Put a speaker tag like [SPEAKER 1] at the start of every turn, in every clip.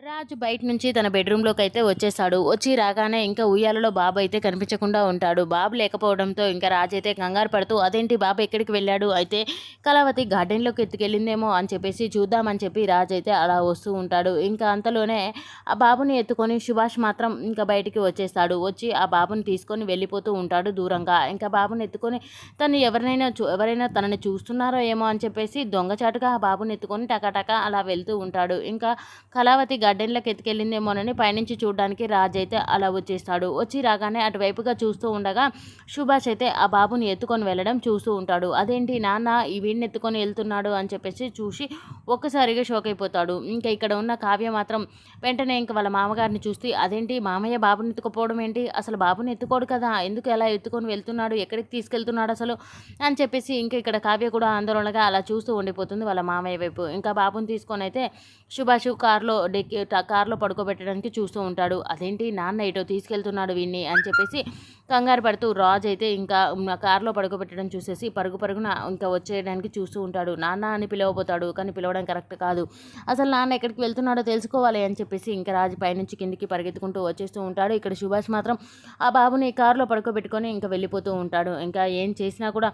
[SPEAKER 1] రాజు బయట నుంచి తన బెడ్రూమ్లోకి అయితే వచ్చేసాడు. వచ్చి రాగానే ఇంకా ఉయ్యాలలో బాబు అయితే కనిపించకుండా ఉంటాడు. బాబు లేకపోవడంతో ఇంకా రాజు అయితే కంగారు పడుతూ అదేంటి బాబు ఎక్కడికి వెళ్ళాడు, అయితే కళావతి గార్డెన్లోకి ఎత్తుకెళ్ళిందేమో అని చెప్పేసి చూద్దామని చెప్పి రాజు అయితే అలా వస్తూ ఉంటాడు. ఇంకా అంతలోనే ఆ బాబుని ఎత్తుకొని సుభాష్ మాత్రం ఇంకా బయటికి వచ్చేస్తాడు. వచ్చి ఆ బాబుని తీసుకొని వెళ్ళిపోతూ ఉంటాడు దూరంగా. ఇంకా బాబుని ఎత్తుకొని తను ఎవరైనా తనని చూస్తున్నారో ఏమో అని చెప్పేసి దొంగచాటుగా ఆ బాబుని ఎత్తుకొని టకాటక అలా వెళ్తూ ఉంటాడు. ఇంకా కళావతి గార్డెన్లోకి ఎత్తుకెళ్ళిందేమోనని పైనుంచి చూడడానికి రాజ్ అయితే అలా వచ్చేస్తాడు. వచ్చి రాగానే అటువైపుగా చూస్తూ ఉండగా సుభాష్ అయితే ఆ బాబుని ఎత్తుకొని వెళ్ళడం చూస్తూ ఉంటాడు. అదేంటి నాన్న ఈ వీడిని ఎత్తుకొని వెళ్తున్నాడు అని చెప్పేసి చూసి ఒక్కసారిగా షోక్ అయిపోతాడు. ఇంకా ఇక్కడ ఉన్న కావ్య మాత్రం వెంటనే ఇంకా వాళ్ళ మామగారిని చూస్తే అదేంటి మామయ్య బాబుని ఎత్తుకుపోవడం ఏంటి, అసలు బాబుని ఎత్తుకోడు కదా, ఎందుకు ఎలా ఎత్తుకొని వెళ్తున్నాడు, ఎక్కడికి తీసుకెళ్తున్నాడు అసలు అని చెప్పేసి ఇంకా ఇక్కడ కావ్య కూడా ఆందోళనగా అలా చూస్తూ ఉండిపోతుంది వాళ్ళ మామయ్య వైపు. ఇంకా బాబుని తీసుకొని అయితే సుభాష్ కారులో పడుకోబెట్టడానికి చూస్తూ ఉంటాడు. అదేంటి నాన్న ఇటో తీసుకెళ్తున్నాడు వీడిని అని చెప్పేసి కంగారు పడుతూ రాజు అయితే ఇంకా కారులో పడుకోబెట్టడం చూసేసి పరుగున ఇంకా వచ్చేయడానికి చూస్తూ ఉంటాడు. నాన్న అని పిలవబోతాడు, కానీ పిలవడం కరెక్ట్ కాదు, అసలు నాన్న ఎక్కడికి వెళ్తున్నాడో తెలుసుకోవాలి అని చెప్పేసి ఇంకా రాజు పైనుంచి కిందికి పరిగెత్తుకుంటూ వచ్చేస్తూ ఉంటాడు. ఇక్కడ సుభాష్ మాత్రం ఆ బాబుని కారులో పడుకోబెట్టుకొని ఇంకా వెళ్ళిపోతూ ఉంటాడు. ఇంకా ఏం చేసినా కూడా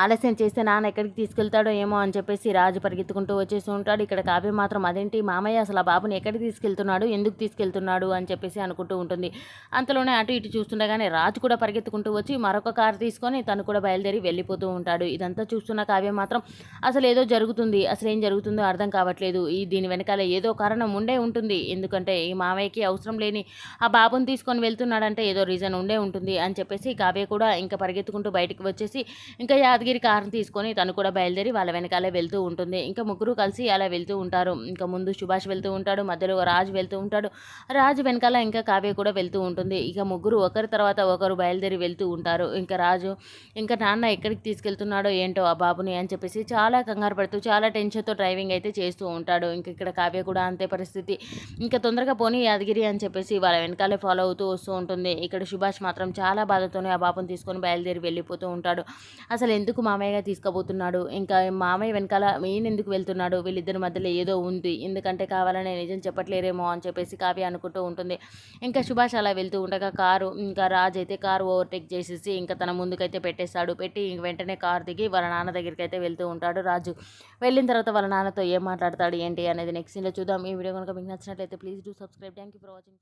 [SPEAKER 1] ఆలస్యం చేస్తే నాన్న ఎక్కడికి తీసుకెళ్తాడో ఏమో అని చెప్పేసి రాజు పరిగెత్తుకుంటూ వచ్చేస్తూ ఉంటాడు. ఇక్కడ కావ్య మాత్రం అదేంటి మామయ్య అసలు ఆ బాబుని ఎక్కడికి తీసుకెళ్తున్నాడు, ఎందుకు తీసుకెళ్తున్నాడు అని చెప్పేసి అనుకుంటూ ఉంటుంది. అంతలోనే అటు ఇటు చూస్తుండగానే రాజు కూడా పరిగెత్తుకుంటూ వచ్చి మరొక కారు తీసుకొని తను కూడా బయలుదేరి వెళ్ళిపోతూ ఉంటాడు. ఇదంతా చూస్తున్న కావ్య మాత్రం అసలు ఏదో జరుగుతుంది, అసలు ఏం జరుగుతుందో అర్థం కావట్లేదు, దీని వెనకాల ఏదో కారణం ఉండే ఉంటుంది, ఎందుకంటే ఈ మామయ్యకి అవసరం లేని ఆ బాబుని తీసుకొని వెళ్తున్నాడంటే ఏదో రీజన్ ఉండే ఉంటుంది అని చెప్పేసి కావ్య కూడా ఇంకా పరిగెత్తుకుంటూ బయటికి వచ్చేసి ఇంకా యాదగిరి కారుని తీసుకొని తను కూడా బయలుదేరి వాళ్ళ వెనకాలే వెళ్తూ ఉంటుంది. ఇంకా ముగ్గురు కలిసి అలా వెళ్తూ ఉంటారు. ఇంకా ముందు సుభాష్ వెళ్తూ ఉంటాడు, మధ్యలో రాజు వెళ్తూ ఉంటాడు, రాజు వెనకాల ఇంకా కావ్య కూడా వెళ్తూ ఉంటుంది. ఇక ముగ్గురు ఒకరి తర్వాత ఒకరు బయలుదేరి వెళ్తూ ఉంటారు. ఇంకా రాజు ఇంకా నాన్న ఎక్కడికి తీసుకెళ్తున్నాడో ఏంటో ఆ బాబుని అని చెప్పేసి చాలా కంగారు పడుతూ చాలా టెన్షన్తో డ్రైవింగ్ అయితే చేస్తూ ఉంటాడు. ఇంక ఇక్కడ కావ్య కూడా అంతే పరిస్థితి. ఇంకా తొందరగా పోనీ యాదగిరి అని చెప్పేసి వాళ్ళ వెనకాలే ఫాలో అవుతూ వస్తూ ఉంటుంది. ఇక్కడ సుభాష్ మాత్రం చాలా బాధతోనే ఆ బాబుని తీసుకొని బయలుదేరి వెళ్ళిపోతూ ఉంటాడు. అసలు ఎందుకు మామయ్యగా తీసుకుపోతున్నాడు, ఇంకా మామయ్య వెనకాల ఈయన ఎందుకు వెళ్తున్నాడు, వీళ్ళిద్దరి మధ్యలో ఏదో ఉంది, ఎందుకంటే కావాలనే నిజం చెప్పట్లేరేమో అని చెప్పేసి కావ్య అనుకుంటూ ఉంటుంది. ఇంకా సుభాష్ అలా వెళ్తూ ఉండగా ఇంకా రాజ్ అయితే కారు ఓవర్టేక్ చేసేసి ఇంకా తన ముందుకైతే పెట్టేస్తాడు. పెట్టి ఇంక వెంటనే కారు దిగి వాళ్ళ నాన్న దగ్గరికి అయితే వెళ్తూ ఉంటాడు రాజు. వెళ్ళిన తర్వాత వాళ్ళ నాన్నతో ఏం మాట్లాడతాడు ఏంటి అనేది నెక్స్ట్ సీన్లో చూద్దాం. ఈ వీడియో కనుక మీకు నచ్చినట్లయితే please do subscribe. Thank you for watching.